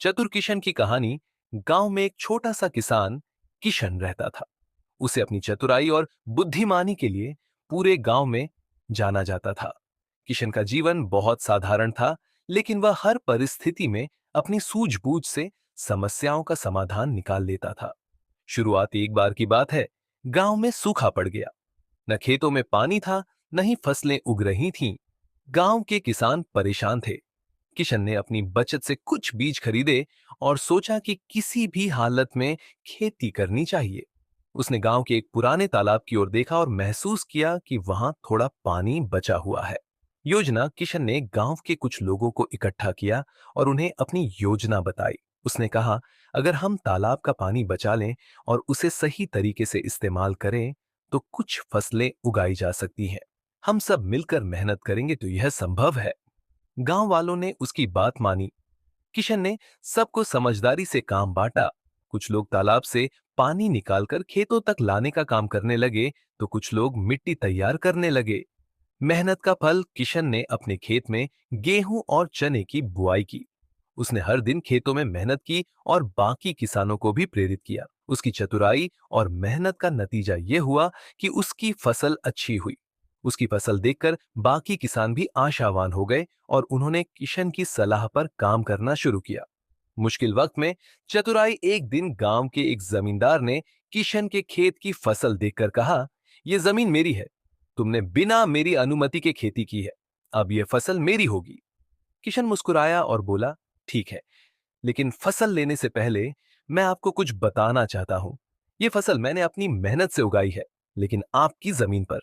चतुर किशन की कहानी। गांव में एक छोटा सा किसान किशन रहता था। उसे अपनी चतुराई और बुद्धिमानी के लिए पूरे गांव में जाना जाता था। किशन का जीवन बहुत साधारण था, लेकिन वह हर परिस्थिति में अपनी सूझबूझ से समस्याओं का समाधान निकाल लेता था। शुरुआती एक बार की बात है। गांव में सूखा पड़ गया। न खेतों में पानी था, न ही फसलें उग रही थीं। गांव के किसान परेशान थे। किशन ने अपनी बचत से कुछ बीज खरीदे और सोचा कि किसी भी हालत में खेती करनी चाहिए। उसने गांव के एक पुराने तालाब की ओर देखा और महसूस किया कि वहां थोड़ा पानी बचा हुआ है। योजना किशन ने गांव के कुछ लोगों को इकट्ठा किया और उन्हें अपनी योजना बताई। उसने कहा, अगर हम तालाब का पानी बचा लें और उसे सही तरीके से इस्तेमाल करें, तो कुछ फसलें उगाई जा सकती हैं। हम सब मिलकर मेहनत करेंगे तो यह संभव है। गांव वालों ने उसकी बात मानी। किशन ने सबको समझदारी से काम बांटा। कुछ लोग तालाब से पानी निकालकर खेतों तक लाने का काम करने लगे, तो कुछ लोग मिट्टी तैयार करने लगे। मेहनत का फल किशन ने अपने खेत में गेहूं और चने की बुआई की। उसने हर दिन खेतों में मेहनत की और बाकी किसानों को भी प्रेरित किया। उसकी चतुराई और मेहनत का नतीजा यह हुआ कि उसकी फसल अच्छी हुई। उसकी फसल देखकर बाकी किसान भी आशावान हो गए और उन्होंने किशन की सलाह पर काम करना शुरू किया। मुश्किल वक्त में चतुराई एक दिन गांव के एक जमींदार ने किशन के खेत की फसल देखकर कहा, यह जमीन मेरी है। तुमने बिना मेरी अनुमति के खेती की है। अब यह फसल मेरी होगी। किशन मुस्कुराया और बोला, ठीक है, लेकिन फसल लेने से पहले मैं आपको कुछ बताना चाहता हूं। यह फसल मैंने अपनी मेहनत से उगाई है, लेकिन आपकी जमीन पर।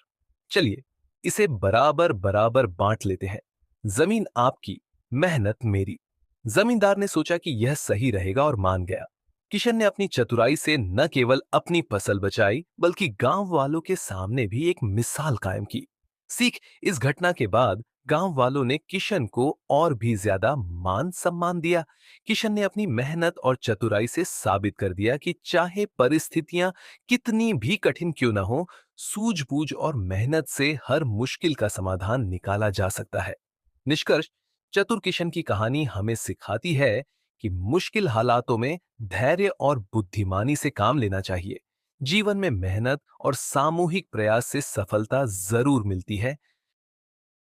चलिए, इसे बराबर बराबर बांट लेते हैं। जमीन आपकी, मेहनत मेरी। जमींदार ने सोचा कि यह सही रहेगा और मान गया। किशन ने अपनी चतुराई से न केवल अपनी फसल बचाई, बल्कि गांव वालों के सामने भी एक मिसाल कायम की। सीख, इस घटना के बाद गांव वालों ने किशन को और भी ज्यादा मान सम्मान दिया। किशन ने अपनी मेहनत और चतुराई से साबित कर दिया कि चाहे परिस्थितियां कितनी भी कठिन क्यों न हो, सूझबूझ और मेहनत से हर मुश्किल का समाधान निकाला जा सकता है। निष्कर्ष, चतुर किशन की कहानी हमें सिखाती है कि मुश्किल हालातों में धैर्य और बुद्धिमानी से काम लेना चाहिए। जीवन में मेहनत और सामूहिक प्रयास से सफलता जरूर मिलती है,